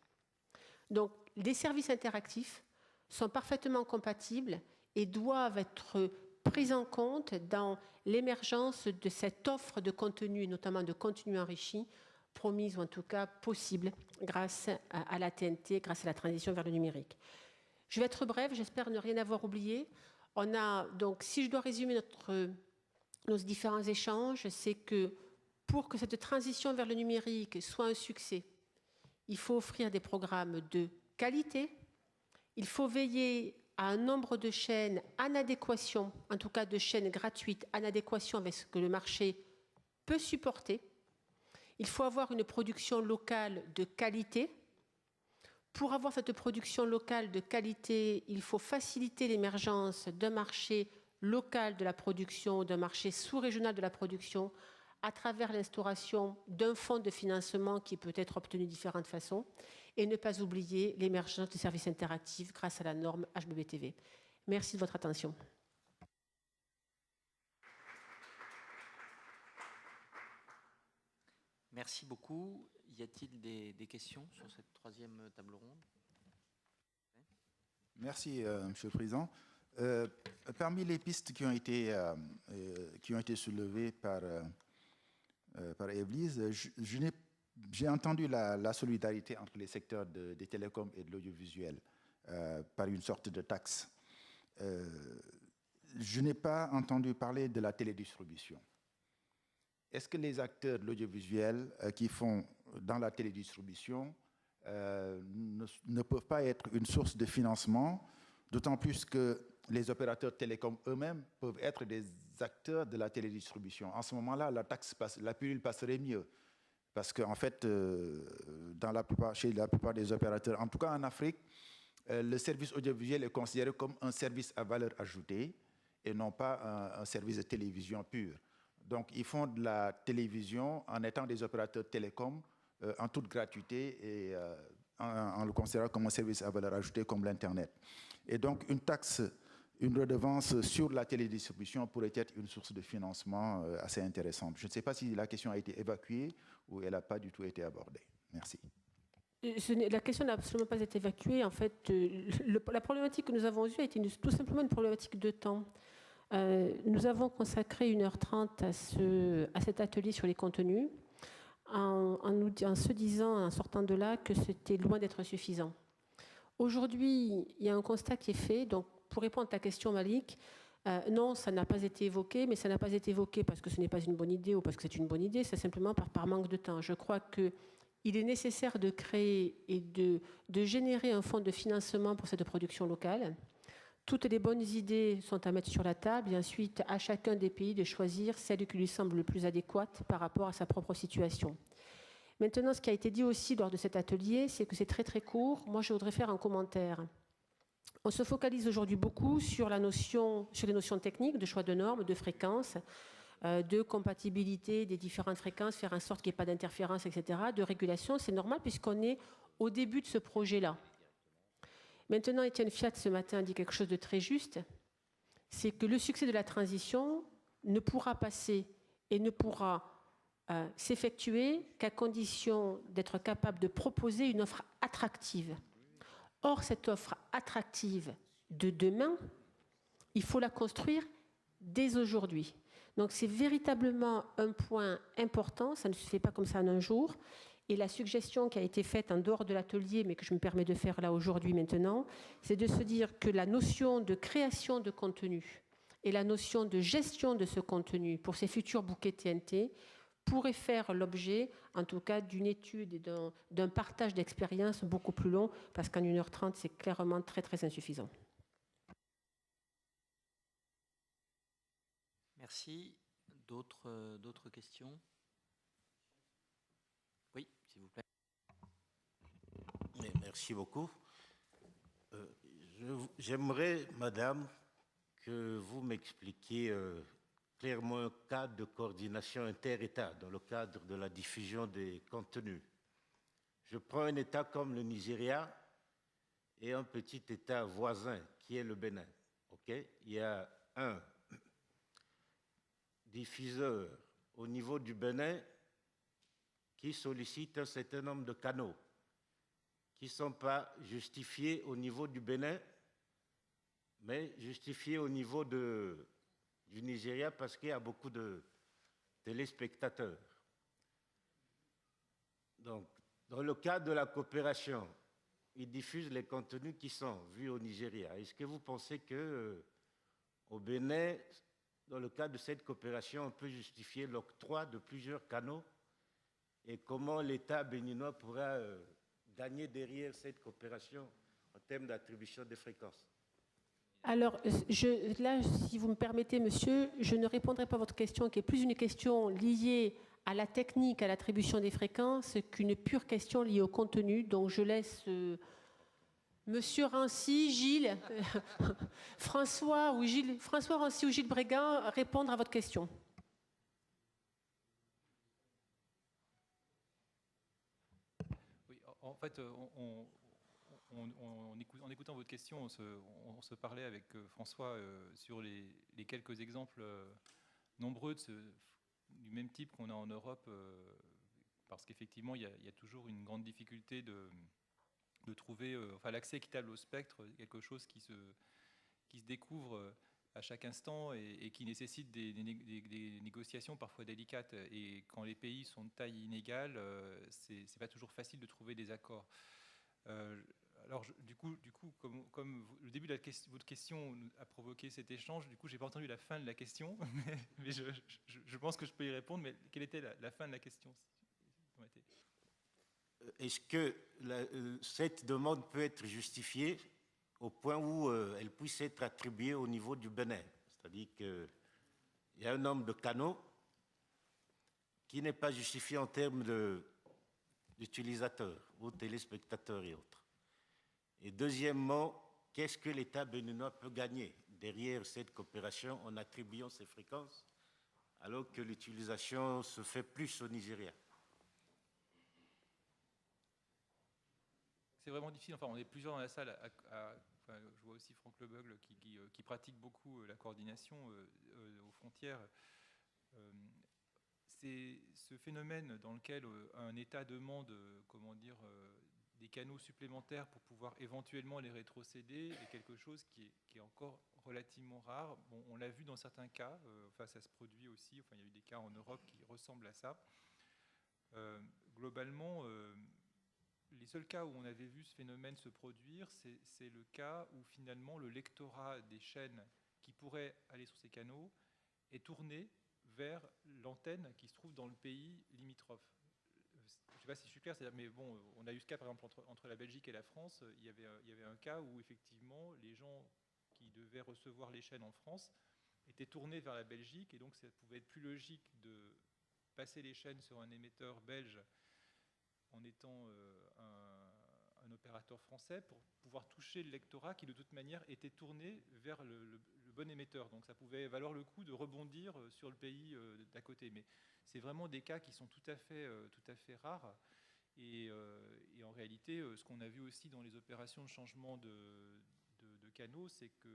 Donc, les services interactifs sont parfaitement compatibles et doivent être pris en compte dans l'émergence de cette offre de contenu, notamment de contenu enrichi, promise ou en tout cas possible grâce à la TNT, grâce à la transition vers le numérique. Je vais être brève, j'espère ne rien avoir oublié. On a donc, si je dois résumer nos différents échanges, c'est que pour que cette transition vers le numérique soit un succès, il faut offrir des programmes de qualité, il faut veiller à un nombre de chaînes en adéquation, en tout cas de chaînes gratuites, en adéquation avec ce que le marché peut supporter. Il faut avoir une production locale de qualité. Pour avoir cette production locale de qualité, il faut faciliter l'émergence d'un marché local de la production, d'un marché sous-régional de la production, à travers l'instauration d'un fonds de financement qui peut être obtenu de différentes façons, et ne pas oublier l'émergence de services interactifs grâce à la norme HbbTV. Merci de votre attention. Merci beaucoup. Y a-t-il des questions sur cette troisième table ronde? Merci, Monsieur le Président. Parmi les pistes qui ont été soulevées par Évelyse, j'ai entendu la solidarité entre les secteurs des télécoms et de l'audiovisuel par une sorte de taxe. Je n'ai pas entendu parler de la télédistribution. Est-ce que les acteurs de l'audiovisuel qui font dans la télédistribution ne peuvent pas être une source de financement, d'autant plus que les opérateurs télécoms eux-mêmes peuvent être des acteurs de la télédistribution. En ce moment-là, la pilule passerait mieux. Parce qu'en fait, chez la plupart des opérateurs, en tout cas en Afrique, le service audiovisuel est considéré comme un service à valeur ajoutée et non pas un service de télévision pur. Donc, ils font de la télévision en étant des opérateurs télécoms en toute gratuité et en le considérant comme un service à valeur ajoutée comme l'Internet. Et donc, une taxe, une redevance sur la télédistribution pourrait être une source de financement assez intéressante. Je ne sais pas si la question a été évacuée ou elle n'a pas du tout été abordée. Merci. La question n'a absolument pas été évacuée. En fait, la problématique que nous avons eue a été tout simplement une problématique de temps. Nous avons consacré 1h30 à cet atelier sur les contenus en se disant, en sortant de là, que c'était loin d'être suffisant. Aujourd'hui, il y a un constat qui est fait. Donc, pour répondre à ta question, Malik, non, ça n'a pas été évoqué, mais ça n'a pas été évoqué parce que ce n'est pas une bonne idée ou parce que c'est une bonne idée, c'est simplement par manque de temps. Je crois qu'il est nécessaire de créer et de générer un fonds de financement pour cette production locale. Toutes les bonnes idées sont à mettre sur la table et ensuite à chacun des pays de choisir celle qui lui semble le plus adéquate par rapport à sa propre situation. Maintenant, ce qui a été dit aussi lors de cet atelier, c'est que c'est très très court. Moi, je voudrais faire un commentaire. On se focalise aujourd'hui beaucoup sur les notions techniques de choix de normes, de fréquences, de compatibilité des différentes fréquences, faire en sorte qu'il n'y ait pas d'interférence, etc., de régulation. C'est normal puisqu'on est au début de ce projet-là. Maintenant, Étienne Fiat, ce matin, a dit quelque chose de très juste, c'est que le succès de la transition ne pourra passer et ne pourra s'effectuer qu'à condition d'être capable de proposer une offre attractive. Or, cette offre attractive de demain, il faut la construire dès aujourd'hui. Donc, c'est véritablement un point important, ça ne se fait pas comme ça en un jour. Et la suggestion qui a été faite en dehors de l'atelier, mais que je me permets de faire là aujourd'hui maintenant, c'est de se dire que la notion de création de contenu et la notion de gestion de ce contenu pour ces futurs bouquets TNT pourrait faire l'objet, en tout cas, d'une étude et d'un partage d'expérience beaucoup plus long, parce qu'en 1h30, c'est clairement très, très insuffisant. Merci. D'autres questions? Oui, s'il vous plaît. Merci beaucoup. J'aimerais, madame, que vous m'expliquiez clairement un cadre de coordination inter-État dans le cadre de la diffusion des contenus. Je prends un État comme le Nigeria et un petit État voisin qui est le Bénin. Okay? Il y a un diffuseur au niveau du Bénin qui sollicite un certain nombre de canaux qui ne sont pas justifiés au niveau du Bénin, mais justifiés au niveau du Nigeria parce qu'il y a beaucoup de téléspectateurs. Donc, dans le cadre de la coopération, ils diffusent les contenus qui sont vus au Nigeria. Est-ce que vous pensez qu'au Bénin, dans le cadre de cette coopération, on peut justifier l'octroi de plusieurs canaux? Et comment l'État béninois pourra gagner derrière cette coopération en termes d'attribution des fréquences? Alors, là, si vous me permettez, monsieur, je ne répondrai pas à votre question, qui est plus une question liée à la technique, à l'attribution des fréquences, qu'une pure question liée au contenu. Donc, je laisse monsieur Rancy, Gilles, François Rancy ou Gilles Bréguin répondre à votre question. Oui, en fait, en écoutant votre question, on se parlait avec François sur les quelques exemples nombreux du même type qu'on a en Europe, parce qu'effectivement, il y a toujours une grande difficulté de trouver l'accès équitable au spectre, quelque chose qui se découvre à chaque instant et qui nécessite des négociations parfois délicates. Et quand les pays sont de taille inégale, c'est pas toujours facile de trouver des accords. Alors, du coup, comme le début de votre question a provoqué cet échange, du coup, j'ai pas entendu la fin de la question, mais je pense que je peux y répondre. Mais quelle était la fin de la question? Est-ce que cette demande peut être justifiée au point où elle puisse être attribuée au niveau du Bénin? C'est-à-dire qu'il y a un nombre de canaux qui n'est pas justifié en termes d'utilisateurs ou téléspectateurs et autres. Et deuxièmement, qu'est-ce que l'État béninois peut gagner derrière cette coopération en attribuant ces fréquences alors que l'utilisation se fait plus au Nigeria? c'est vraiment difficile. Enfin, on est plusieurs dans la salle. Enfin, je vois aussi Franck Lebeugle qui pratique beaucoup la coordination aux frontières. C'est ce phénomène dans lequel un État demande, des canaux supplémentaires pour pouvoir éventuellement les rétrocéder est quelque chose qui est encore relativement rare. Bon, on l'a vu dans certains cas, ça se produit aussi, il y a eu des cas en Europe qui ressemblent à ça. Globalement, les seuls cas où on avait vu ce phénomène se produire, c'est le cas où finalement le lectorat des chaînes qui pourraient aller sur ces canaux est tourné vers l'antenne qui se trouve dans le pays limitrophe. Je ne sais pas si je suis clair, mais bon, on a eu ce cas par exemple entre la Belgique et la France. Il y avait un cas où effectivement les gens qui devaient recevoir les chaînes en France étaient tournés vers la Belgique, et donc ça pouvait être plus logique de passer les chaînes sur un émetteur belge en étant un opérateur français pour pouvoir toucher le lectorat qui de toute manière était tourné vers le bon émetteur. Donc ça pouvait valoir le coup de rebondir sur le pays d'à côté. Mais c'est vraiment des cas qui sont tout à fait rares. Et en réalité, ce qu'on a vu aussi dans les opérations de changement de canaux, c'est que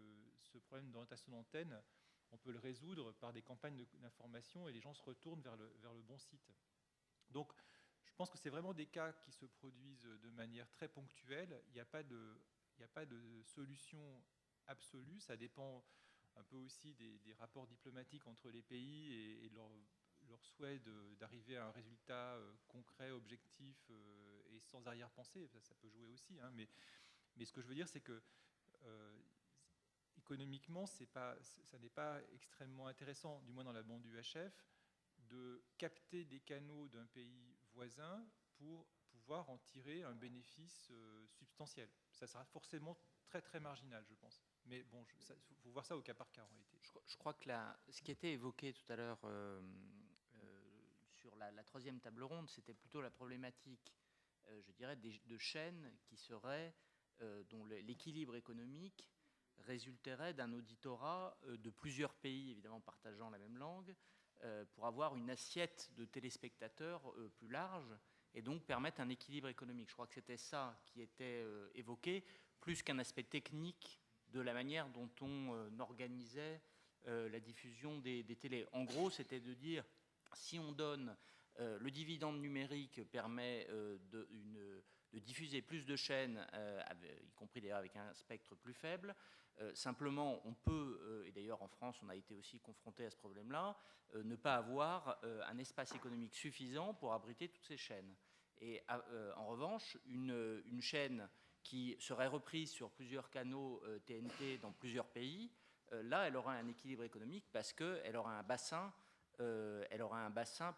ce problème d'orientation d'antenne, on peut le résoudre par des campagnes d'information et les gens se retournent vers le bon site. Donc, je pense que c'est vraiment des cas qui se produisent de manière très ponctuelle. Il n'y a pas de solution absolue. Ça dépend un peu aussi des rapports diplomatiques entre les pays et leur souhait d'arriver à un résultat concret, objectif et sans arrière-pensée. Ça peut jouer aussi. Hein, mais ce que je veux dire, c'est que économiquement, ça n'est pas extrêmement intéressant, du moins dans la bande UHF, de capter des canaux d'un pays voisin pour pouvoir en tirer un bénéfice substantiel. Ça sera forcément très très marginal, je pense. Mais bon, il faut voir ça au cas par cas en réalité. Je crois que ce qui était évoqué tout à l'heure sur la troisième table ronde, c'était plutôt la problématique, je dirais, de chaînes qui seraient, dont l'équilibre économique résulterait d'un auditorat de plusieurs pays, évidemment partageant la même langue, pour avoir une assiette de téléspectateurs plus large et donc permettre un équilibre économique. Je crois que c'était ça qui était évoqué, plus qu'un aspect technique de la manière dont on organisait la diffusion des télés. En gros, c'était de dire, si on donne le dividende numérique permet de diffuser plus de chaînes, y compris d'ailleurs avec un spectre plus faible. Simplement, on peut, et d'ailleurs en France on a été aussi confronté à ce problème-là, ne pas avoir un espace économique suffisant pour abriter toutes ces chaînes. Et en revanche, une chaîne qui serait reprise sur plusieurs canaux TNT dans plusieurs pays, là elle aura un équilibre économique parce qu'elle aura un bassin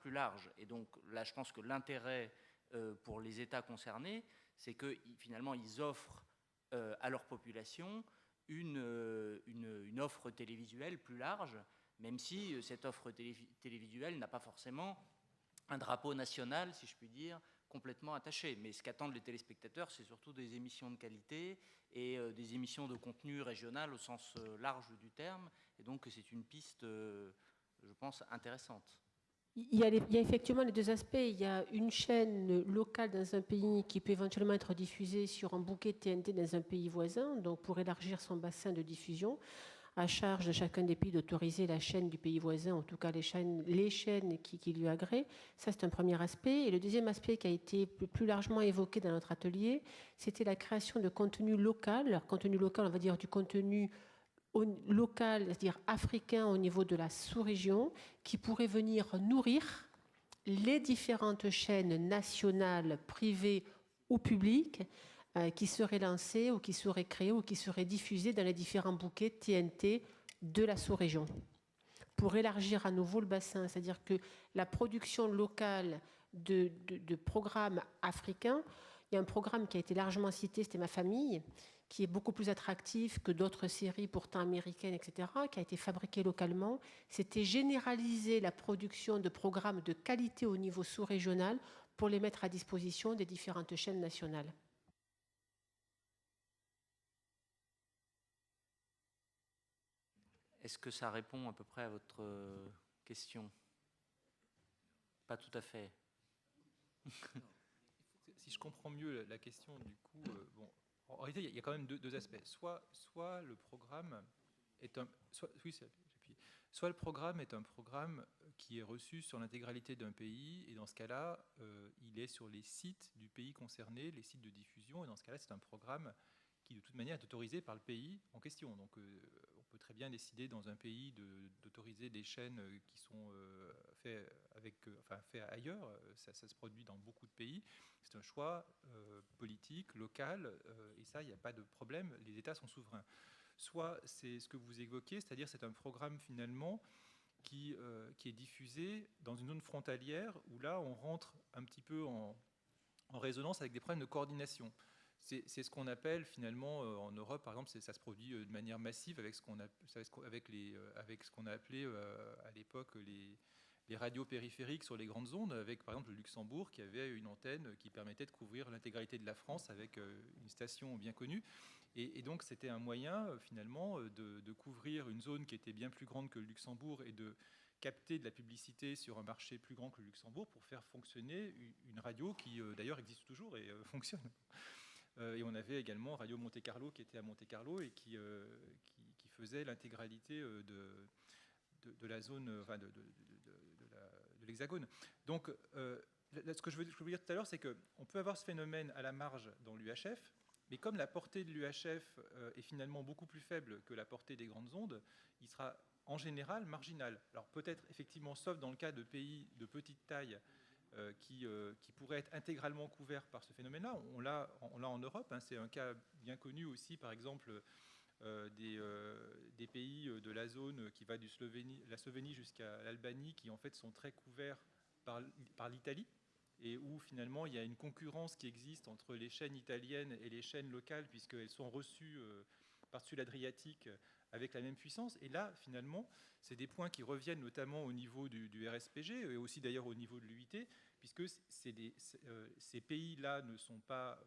plus large. Et donc là, je pense que l'intérêt pour les États concernés, c'est que finalement, ils offrent à leur population une offre télévisuelle plus large, même si cette offre télévisuelle n'a pas forcément un drapeau national, si je puis dire, complètement attaché. Mais ce qu'attendent les téléspectateurs, c'est surtout des émissions de qualité et des émissions de contenu régional au sens large du terme. Et donc, c'est une piste, je pense, intéressante. Il y a effectivement les deux aspects. Il y a une chaîne locale dans un pays qui peut éventuellement être diffusée sur un bouquet TNT dans un pays voisin, donc pour élargir son bassin de diffusion, à charge de chacun des pays d'autoriser la chaîne du pays voisin, en tout cas les chaînes qui lui agréent. Ça, c'est un premier aspect. Et le deuxième aspect qui a été plus largement évoqué dans notre atelier, c'était la création de contenu local. Contenu local, on va dire du contenu local, c'est-à-dire africain au niveau de la sous-région, qui pourrait venir nourrir les différentes chaînes nationales, privées ou publiques, qui seraient lancées ou qui seraient créées ou qui seraient diffusées dans les différents bouquets TNT de la sous-région. Pour élargir à nouveau le bassin, c'est-à-dire que la production locale de programmes africains, il y a un programme qui a été largement cité, c'était Ma Famille, qui est beaucoup plus attractif que d'autres séries pourtant américaines, etc., qui a été fabriqué localement. C'était généraliser la production de programmes de qualité au niveau sous-régional pour les mettre à disposition des différentes chaînes nationales. Est-ce que ça répond à peu près à votre question? Pas tout à fait. si je comprends mieux la question, du coup, bon, en réalité, il y a quand même deux aspects. Soit le programme est un... Soit le programme est un programme qui est reçu sur l'intégralité d'un pays, et dans ce cas-là, il est sur les sites du pays concerné, les sites de diffusion, et dans ce cas-là, c'est un programme qui, de toute manière, est autorisé par le pays en question. Donc, on peut très bien décider dans un pays d'autoriser des chaînes qui sont faites ailleurs. Ça se produit dans beaucoup de pays. C'est un choix politique, local, et ça, il n'y a pas de problème. Les États sont souverains. Soit c'est ce que vous évoquez, c'est-à-dire c'est un programme finalement qui est diffusé dans une zone frontalière où là on rentre un petit peu en résonance avec des problèmes de coordination. C'est ce qu'on appelle finalement en Europe, par exemple, ça se produit de manière massive avec ce qu'on a appelé à l'époque les radios périphériques sur les grandes ondes, avec par exemple le Luxembourg qui avait une antenne qui permettait de couvrir l'intégralité de la France avec une station bien connue. Et donc c'était un moyen finalement de couvrir une zone qui était bien plus grande que le Luxembourg et de capter de la publicité sur un marché plus grand que le Luxembourg pour faire fonctionner une radio qui d'ailleurs existe toujours et fonctionne. Et on avait également Radio Monte Carlo qui était à Monte Carlo et qui faisait l'intégralité de la zone, enfin de l'Hexagone. Donc ce que je veux dire tout à l'heure, c'est qu'on peut avoir ce phénomène à la marge dans l'UHF, mais comme la portée de l'UHF est finalement beaucoup plus faible que la portée des grandes ondes, il sera en général marginal. Alors peut-être effectivement, sauf dans le cas de pays de petite taille qui pourraient être intégralement couverts par ce phénomène-là. On l'a en Europe, hein, c'est un cas bien connu aussi, par exemple, des pays de la zone qui va la Slovénie jusqu'à l'Albanie, qui en fait sont très couverts par l'Italie, et où finalement il y a une concurrence qui existe entre les chaînes italiennes et les chaînes locales, puisqu'elles sont reçues par-dessus l'Adriatique avec la même puissance. Et là, finalement, c'est des points qui reviennent notamment au niveau du RSPG, et aussi d'ailleurs au niveau de l'UIT, puisque ces pays-là ne sont pas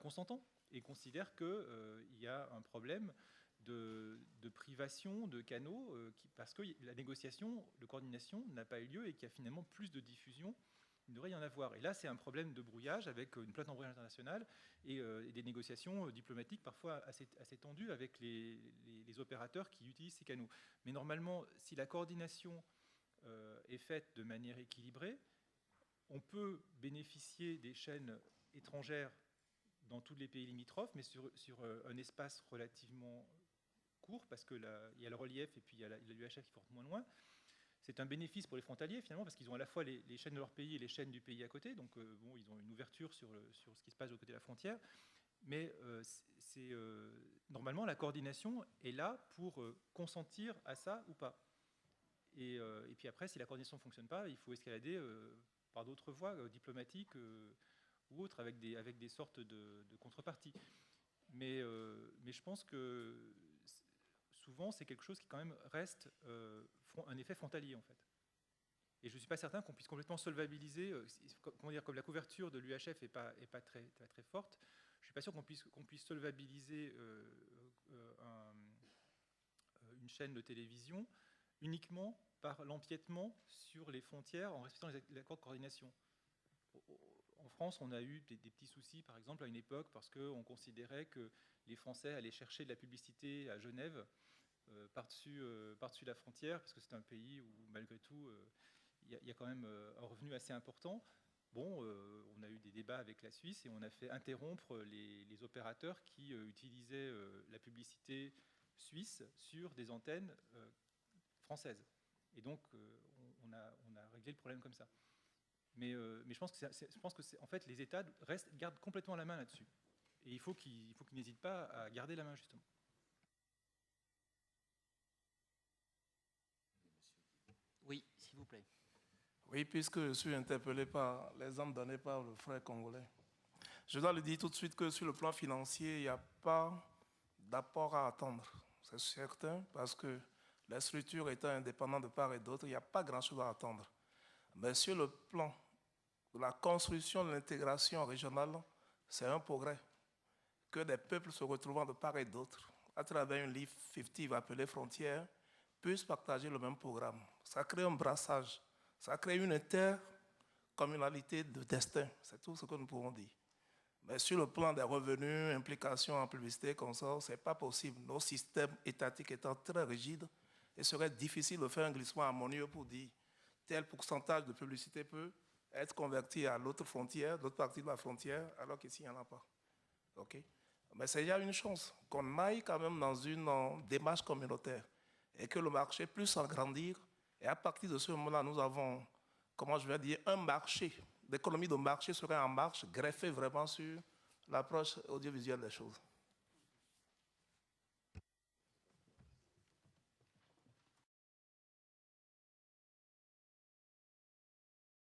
consentants et considèrent qu'il y a un problème de privation de canaux, parce que la négociation de coordination n'a pas eu lieu et qu'il y a finalement plus de diffusion. Il devrait y en avoir. Et là, c'est un problème de brouillage avec une plateforme brouillage internationale et des négociations diplomatiques parfois assez tendues avec les opérateurs qui utilisent ces canaux. Mais normalement, si la coordination est faite de manière équilibrée, on peut bénéficier des chaînes étrangères dans tous les pays limitrophes, mais sur un espace relativement court, parce qu'il y a le relief et puis il y a l'UHF qui porte moins loin. C'est un bénéfice pour les frontaliers, finalement, parce qu'ils ont à la fois les chaînes de leur pays et les chaînes du pays à côté. Donc, bon, ils ont une ouverture sur ce qui se passe de l'autre côté de la frontière. Mais normalement, la coordination est là pour consentir à ça ou pas. Et puis après, si la coordination ne fonctionne pas, il faut escalader par d'autres voies diplomatiques ou autres, avec des sortes de contreparties. Mais je pense que souvent, c'est quelque chose qui quand même reste un effet frontalier, en fait. Et je ne suis pas certain qu'on puisse complètement solvabiliser, comment dire, comme la couverture de l'UHF n'est pas très, très, très forte, je ne suis pas sûr qu'on puisse solvabiliser une chaîne de télévision uniquement par l'empiètement sur les frontières en respectant les accords de coordination. En France, on a eu des petits soucis, par exemple, à une époque, parce qu'on considérait que les Français allaient chercher de la publicité à Genève par-dessus la frontière, parce que c'est un pays où, malgré tout, il y a quand même un revenu assez important. Bon, on a eu des débats avec la Suisse et on a fait interrompre les opérateurs qui utilisaient la publicité suisse sur des antennes françaises. Et donc, on a réglé le problème comme ça. Mais je pense que en fait, les États gardent complètement la main là-dessus. Et il faut qu'ils n'hésitent pas à garder la main, justement. Oui, s'il vous plaît. Oui, puisque je suis interpellé par l'exemple donné par le frère congolais. Je dois le dire tout de suite que sur le plan financier, il n'y a pas d'apport à attendre. C'est certain, parce que les structures étant indépendantes de part et d'autre, il n'y a pas grand-chose à attendre. Mais sur le plan de la construction de l'intégration régionale, c'est un progrès. Que des peuples se retrouvant de part et d'autre, à travers une ligne fictive appelée frontière, puissent partager le même programme. Ça crée un brassage, ça crée une communalité de destin. C'est tout ce que nous pouvons dire. Mais sur le plan des revenus, implications en publicité, consort, ce n'est pas possible. Nos systèmes étatiques étant très rigides, il serait difficile de faire un glissement harmonieux pour dire tel pourcentage de publicité peut être converti à l'autre frontière, l'autre partie de la frontière, alors qu'ici, il n'y en a pas. Okay? Mais il y a une chance qu'on aille quand même dans une démarche communautaire et que le marché puisse s'agrandir. Et à partir de ce moment-là, nous avons, comment je vais dire, un marché. L'économie de marché serait en marche, greffée vraiment sur l'approche audiovisuelle des choses.